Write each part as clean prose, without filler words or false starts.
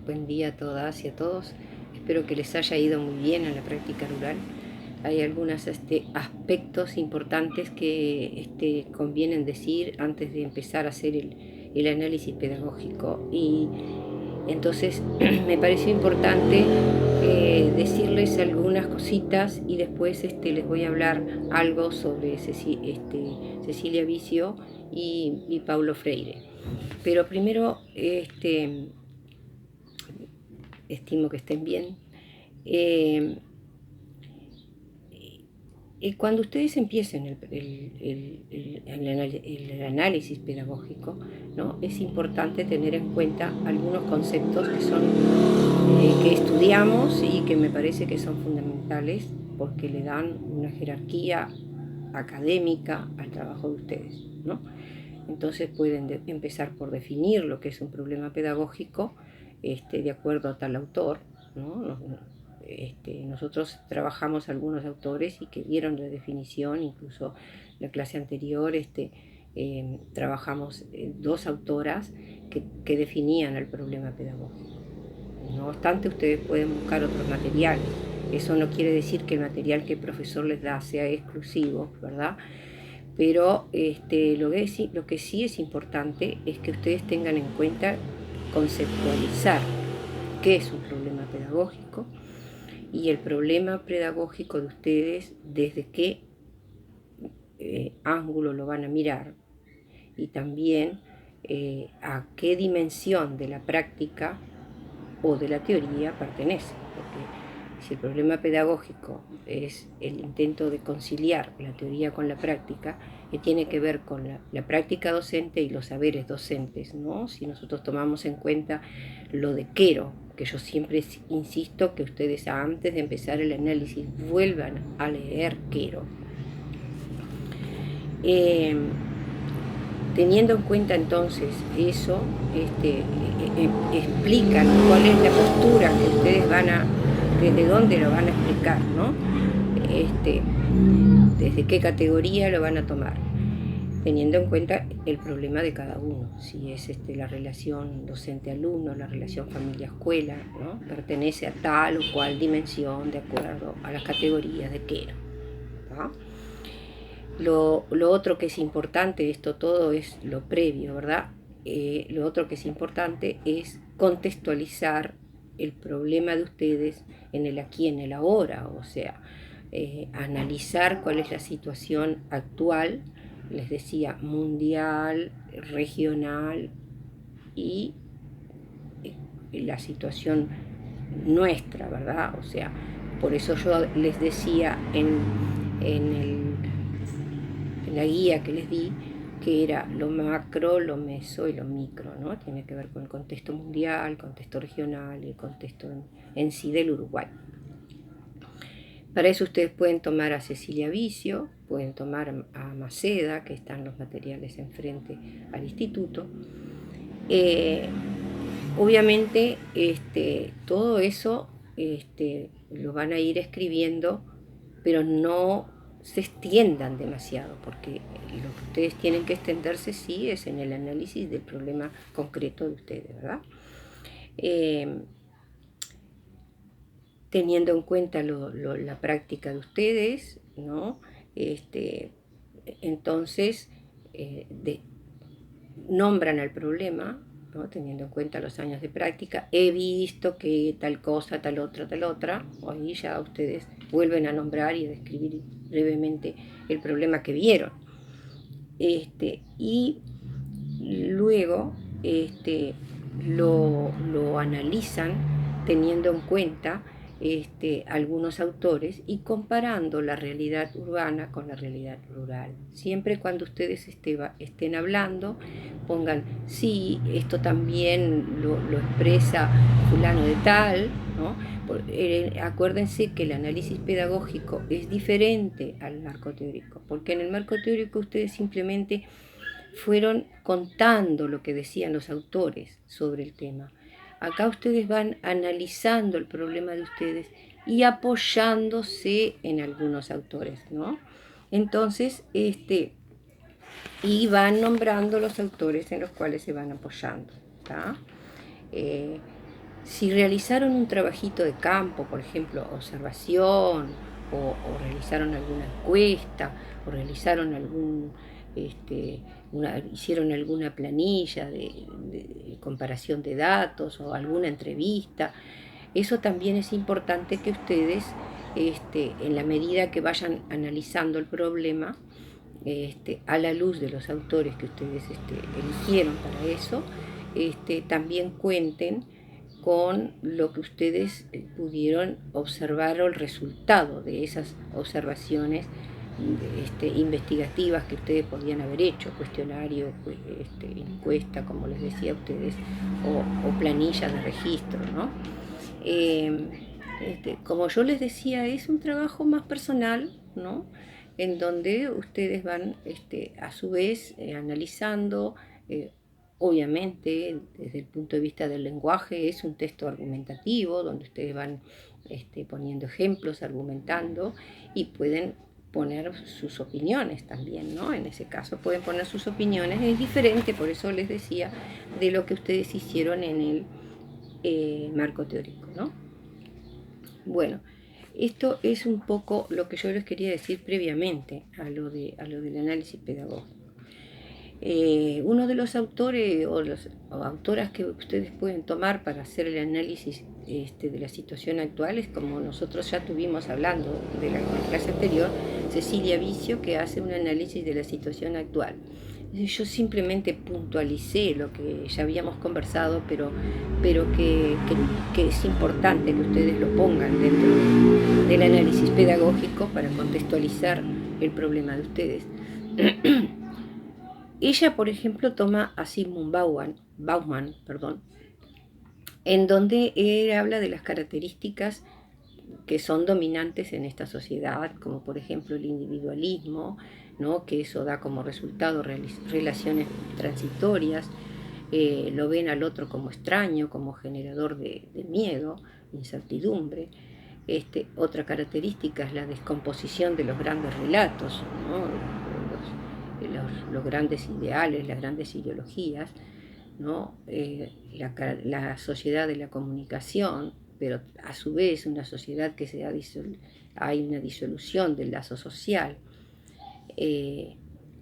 Buen día a todas y a todos. Espero que les haya ido muy bien en la práctica rural. Hay algunos aspectos importantes que convienen decir antes de empezar a hacer el análisis pedagógico. Y entonces me pareció importante decirles algunas cositas y después les voy a hablar algo sobre Cecilia Vicio y Paulo Freire. Pero primero, estimo que estén bien. Cuando ustedes empiecen el análisis pedagógico, ¿no? Es importante tener en cuenta algunos conceptos que estudiamos y que me parece que son fundamentales porque le dan una jerarquía académica al trabajo de ustedes, ¿no? Entonces pueden empezar por definir lo que es un problema pedagógico de acuerdo a tal autor, ¿no? Nosotros trabajamos algunos autores y que dieron la definición, incluso la clase anterior trabajamos dos autoras que definían el problema pedagógico. No obstante, ustedes pueden buscar otros materiales. Eso no quiere decir que el material que el profesor les da sea exclusivo, ¿verdad? Pero lo que sí es importante es que ustedes tengan en cuenta conceptualizar qué es un problema pedagógico y el problema pedagógico de ustedes, desde qué ángulo lo van a mirar y también a qué dimensión de la práctica o de la teoría pertenece. Porque si el problema pedagógico es el intento de conciliar la teoría con la práctica, que tiene que ver con la práctica docente y los saberes docentes, ¿no? Si nosotros tomamos en cuenta lo de Quero, que yo siempre insisto que ustedes antes de empezar el análisis vuelvan a leer Quero. Teniendo en cuenta entonces eso, explican cuál es la postura que ustedes desde dónde lo van a explicar, ¿no? Desde qué categoría lo van a tomar, teniendo en cuenta el problema de cada uno, si es la relación docente-alumno, la relación familia-escuela, ¿no? Pertenece a tal o cual dimensión de acuerdo a las categorías de Quero, ¿no? Lo otro que es importante, esto todo es lo previo, ¿verdad? Lo otro que es importante es contextualizar el problema de ustedes en el aquí, en el ahora, o sea, analizar cuál es la situación actual, les decía, mundial, regional y la situación nuestra, ¿verdad? O sea, por eso yo les decía en la guía que les di, que era lo macro, lo meso y lo micro, ¿no? Tiene que ver con el contexto mundial, el contexto regional y el contexto en sí del Uruguay. Para eso ustedes pueden tomar a Cecilia Vicio, pueden tomar a Maceda, que están los materiales enfrente al instituto. Obviamente todo eso lo van a ir escribiendo, pero no se extiendan demasiado, porque lo que ustedes tienen que extenderse sí es en el análisis del problema concreto de ustedes, ¿verdad? Teniendo en cuenta la práctica de ustedes, ¿no? Entonces nombran al problema, ¿no? Teniendo en cuenta los años de práctica, he visto que tal cosa, tal otra, ahí ya ustedes vuelven a nombrar y a describir brevemente el problema que vieron. Y luego lo analizan teniendo en cuenta algunos autores y comparando la realidad urbana con la realidad rural. Siempre cuando ustedes estén hablando, pongan, sí, esto también lo expresa fulano de tal, ¿no? Acuérdense que el análisis pedagógico es diferente al marco teórico, porque en el marco teórico ustedes simplemente fueron contando lo que decían los autores sobre el tema. Acá ustedes van analizando el problema de ustedes y apoyándose en algunos autores, ¿no? Entonces, y van nombrando los autores en los cuales se van apoyando, ¿tá? Si realizaron un trabajito de campo, por ejemplo, observación, o realizaron alguna encuesta, o realizaron hicieron alguna planilla de comparación de datos o alguna entrevista, eso también es importante que ustedes, en la medida que vayan analizando el problema, a la luz de los autores que ustedes eligieron para eso, también cuenten con lo que ustedes pudieron observar o el resultado de esas observaciones investigativas que ustedes podían haber hecho, cuestionario, encuesta, como les decía a ustedes, o planilla de registro, ¿no? Como yo les decía, es un trabajo más personal, ¿no? En donde ustedes van a su vez analizando, eh, obviamente desde el punto de vista del lenguaje es un texto argumentativo donde ustedes van poniendo ejemplos, argumentando, y pueden poner sus opiniones también, ¿no? En ese caso pueden poner sus opiniones, es diferente, por eso les decía, de lo que ustedes hicieron en el marco teórico, ¿no? Bueno, esto es un poco lo que yo les quería decir previamente a lo del análisis pedagógico. Uno de los autores o autoras que ustedes pueden tomar para hacer el análisis de la situación actual es, como nosotros ya tuvimos hablando de la clase anterior, Cecilia Vicio, que hace un análisis de la situación actual. Yo simplemente puntualicé lo que ya habíamos conversado, pero que es importante que ustedes lo pongan dentro del análisis pedagógico para contextualizar el problema de ustedes. Ella, por ejemplo, toma a Sigmund Bauman, en donde él habla de las características que son dominantes en esta sociedad, como por ejemplo el individualismo, ¿no? Que eso da como resultado relaciones transitorias, lo ven al otro como extraño, como generador de miedo, incertidumbre. Otra característica es la descomposición de los grandes relatos, ¿no? Los grandes ideales, las grandes ideologías, ¿no? La sociedad de la comunicación, pero a su vez una sociedad que hay una disolución del lazo social.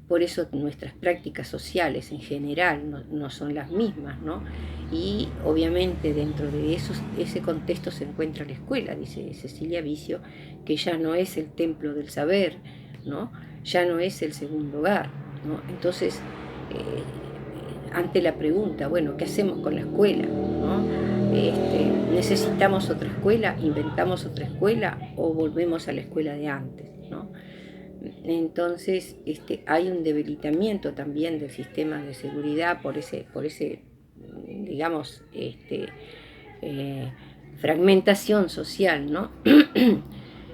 Por eso nuestras prácticas sociales en general no son las mismas, ¿no? Y obviamente dentro de ese contexto se encuentra la escuela, dice Cecilia Vicio, que ya no es el templo del saber, ¿no? Ya no es el segundo hogar, ¿no? Entonces, ante la pregunta, bueno, ¿qué hacemos con la escuela? ¿No? ¿Necesitamos otra escuela? ¿Inventamos otra escuela? ¿O volvemos a la escuela de antes? ¿No? Entonces hay un debilitamiento también del sistema de seguridad por ese digamos, fragmentación social, ¿no?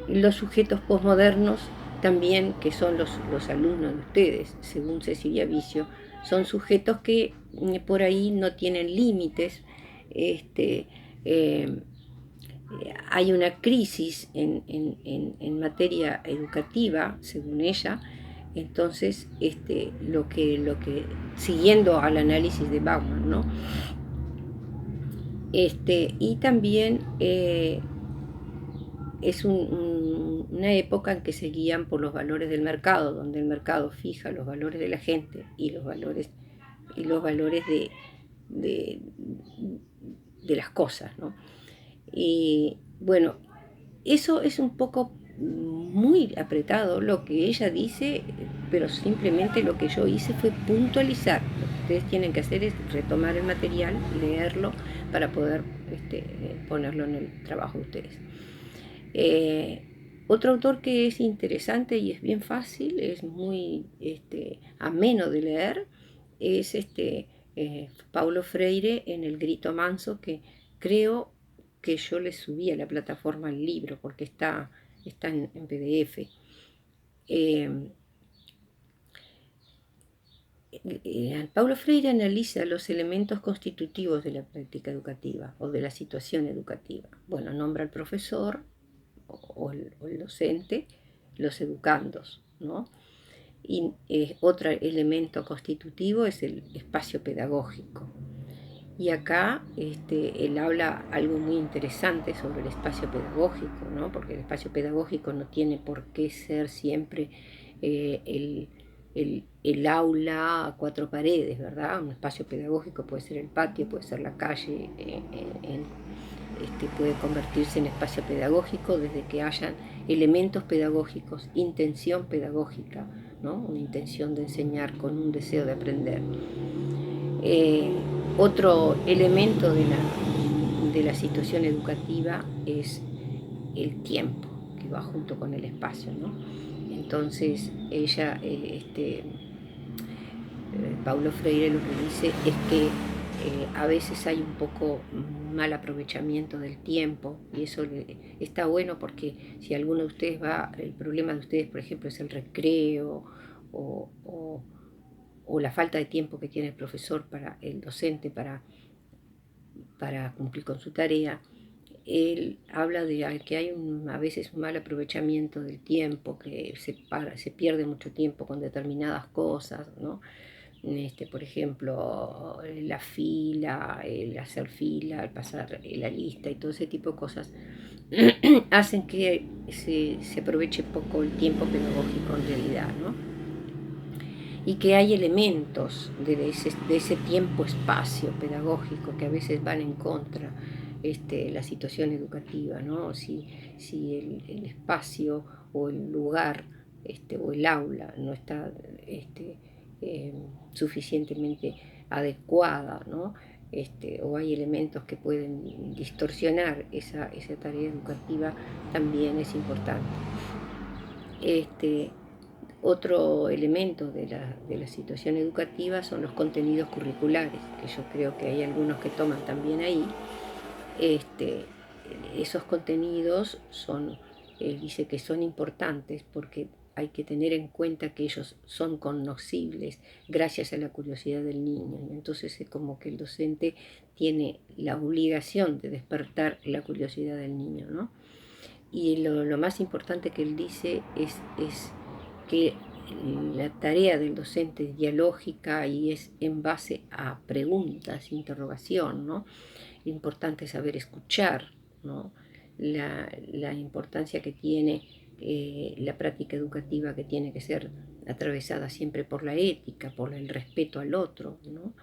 Los sujetos posmodernos también, que son los alumnos de ustedes, según Cecilia Vicio, son sujetos que por ahí no tienen límites, hay una crisis en materia educativa, según ella. Entonces, lo que siguiendo al análisis de Bauman, ¿no? Y también es una época en que se guían por los valores del mercado, donde el mercado fija los valores de la gente y los valores de las cosas, ¿no? Y bueno, eso es un poco muy apretado lo que ella dice, pero simplemente lo que yo hice fue puntualizar. Lo que ustedes tienen que hacer es retomar el material, leerlo, para poder ponerlo en el trabajo de ustedes. Otro autor que es interesante y es bien fácil, es muy ameno de leer, es Paulo Freire en El Grito Manso, que creo que yo le subí a la plataforma el libro porque está en PDF. Paulo Freire analiza los elementos constitutivos de la práctica educativa o de la situación educativa. Bueno, nombra al profesor o el docente, los educandos, ¿no? Y otro elemento constitutivo es el espacio pedagógico. Y acá él habla algo muy interesante sobre el espacio pedagógico, ¿no? Porque el espacio pedagógico no tiene por qué ser siempre el aula a cuatro paredes, ¿verdad? Un espacio pedagógico puede ser el patio, puede ser la calle, puede convertirse en espacio pedagógico desde que hayan elementos pedagógicos, intención pedagógica, ¿no? Una intención de enseñar con un deseo de aprender. Otro elemento de la situación educativa es el tiempo, que va junto con el espacio, ¿no? Entonces, Paulo Freire lo que dice es que a veces hay un poco mal aprovechamiento del tiempo, y eso está bueno porque si alguno de ustedes va, el problema de ustedes, por ejemplo, es el recreo o, o, o la falta de tiempo que tiene el profesor, para el docente, para cumplir con su tarea. Él habla de que hay a veces un mal aprovechamiento del tiempo, que se pierde mucho tiempo con determinadas cosas, ¿no? Por ejemplo, la fila, el hacer fila, el pasar la lista y todo ese tipo de cosas hacen que se aproveche poco el tiempo pedagógico en realidad, ¿no? Y que hay elementos de ese tiempo-espacio pedagógico que a veces van en contra la situación educativa, ¿no? Si el espacio o el lugar o el aula no está eh, suficientemente adecuada, ¿no? O hay elementos que pueden distorsionar esa tarea educativa, también es importante. Otro elemento de la situación educativa son los contenidos curriculares, que yo creo que hay algunos que toman también ahí. Este, Esos contenidos dice que son importantes porque hay que tener en cuenta que ellos son conocibles gracias a la curiosidad del niño. Entonces es como que el docente tiene la obligación de despertar la curiosidad del niño, ¿no? Y lo más importante que él dice es que la tarea del docente es dialógica y es en base a preguntas, interrogación, ¿no? Importante saber escuchar, ¿no? La importancia que tiene la práctica educativa, que tiene que ser atravesada siempre por la ética, por el respeto al otro, ¿no?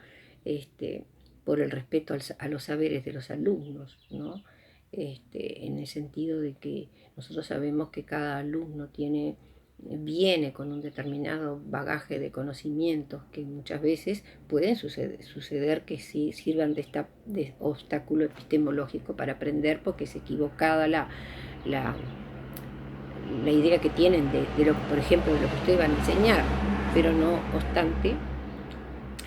Por el respeto a los saberes de los alumnos, ¿no? En el sentido de que nosotros sabemos que cada alumno viene con un determinado bagaje de conocimientos que muchas veces pueden suceder que sí sirvan de obstáculo epistemológico para aprender, porque es equivocada la, la idea que tienen por ejemplo, de lo que ustedes van a enseñar, pero no obstante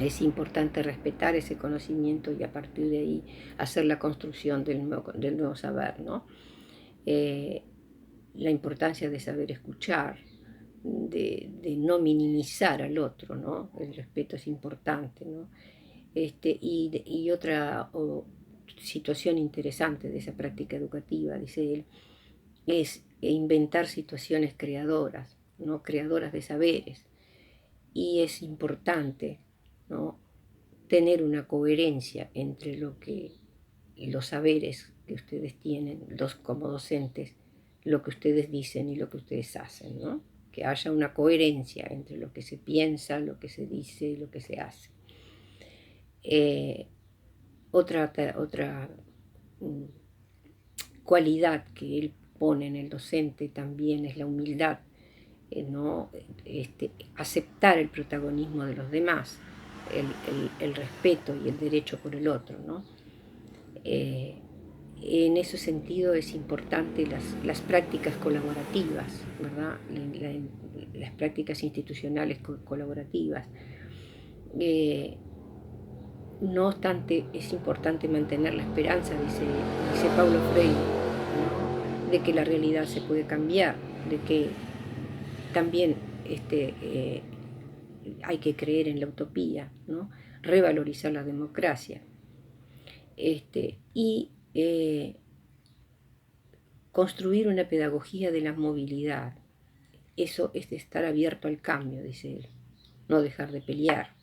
es importante respetar ese conocimiento y a partir de ahí hacer la construcción del nuevo saber, ¿no? La importancia de saber escuchar, de no minimizar al otro, ¿no? El respeto es importante, ¿no? Y otra situación interesante de esa práctica educativa, dice él, es inventar situaciones creadoras, ¿no? Creadoras de saberes. Y es importante, ¿no? Tener una coherencia entre los saberes que ustedes tienen, como docentes, lo que ustedes dicen y lo que ustedes hacen, ¿no? Que haya una coherencia entre lo que se piensa, lo que se dice y lo que se hace. Otra cualidad que él pone en el docente también es la humildad, ¿no? Aceptar el protagonismo de los demás, el respeto y el derecho por el otro, ¿no? En ese sentido es importante las prácticas colaborativas, ¿verdad? Las prácticas institucionales colaborativas. No obstante, es importante mantener la esperanza, dice Paulo Freire, ¿no? De que la realidad se puede cambiar, de que también hay que creer en la utopía, ¿no? Revalorizar la democracia. Y construir una pedagogía de la movilidad. Eso es de estar abierto al cambio, dice él. No dejar de pelear,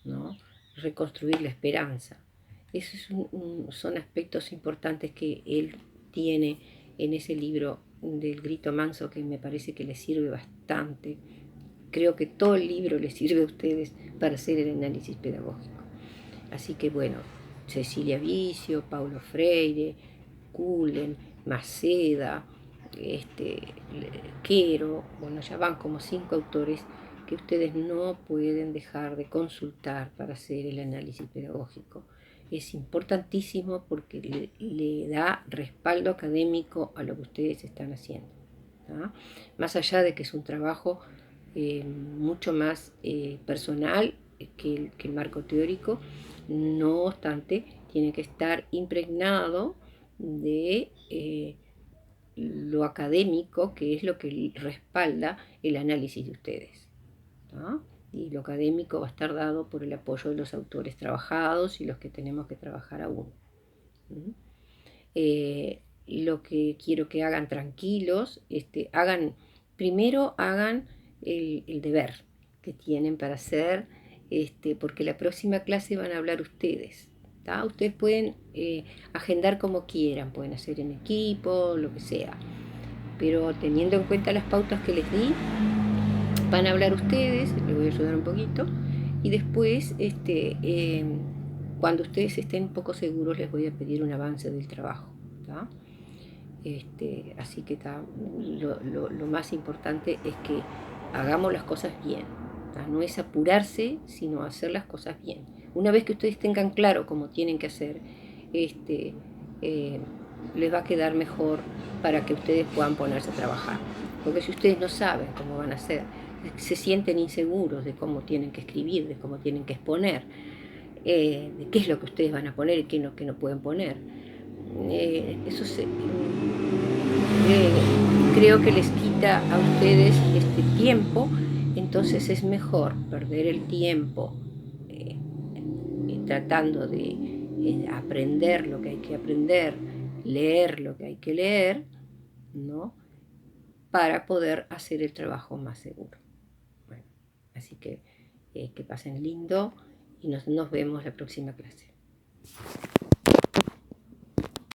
¿no? Reconstruir la esperanza. Son aspectos importantes que él tiene en ese libro del Grito Manso, que me parece que les sirve bastante. Creo que todo el libro les sirve a ustedes para hacer el análisis pedagógico. Así que bueno, Cecilia Vicio, Paulo Freire, Cullen, Maceda, Quero, bueno, ya van como 5 autores que ustedes no pueden dejar de consultar para hacer el análisis pedagógico. Es importantísimo porque le da respaldo académico a lo que ustedes están haciendo, ¿tá? Más allá de que es un trabajo mucho más personal que el marco teórico, no obstante, tiene que estar impregnado de lo académico, que es lo que respalda el análisis de ustedes, ¿no? Y lo académico va a estar dado por el apoyo de los autores trabajados y los que tenemos que trabajar aún. Lo que quiero que hagan tranquilos, primero hagan el deber que tienen para hacer, porque la próxima clase van a hablar ustedes. ¿Tá? Ustedes pueden agendar como quieran, pueden hacer en equipo, lo que sea, pero teniendo en cuenta las pautas que les di, van a hablar ustedes, les voy a ayudar un poquito, y después, cuando ustedes estén un poco seguros, les voy a pedir un avance del trabajo. ¿Tá? Así que lo más importante es que hagamos las cosas bien. ¿Tá? No es apurarse, sino hacer las cosas bien. Una vez que ustedes tengan claro cómo tienen que hacer, les va a quedar mejor para que ustedes puedan ponerse a trabajar. Porque si ustedes no saben cómo van a hacer, se sienten inseguros de cómo tienen que escribir, de cómo tienen que exponer, de qué es lo que ustedes van a poner y qué es lo que no pueden poner. Creo que les quita a ustedes este tiempo, entonces es mejor perder el tiempo tratando de aprender lo que hay que aprender, leer lo que hay que leer, ¿no? Para poder hacer el trabajo más seguro. Bueno, así que pasen lindo y nos vemos la próxima clase.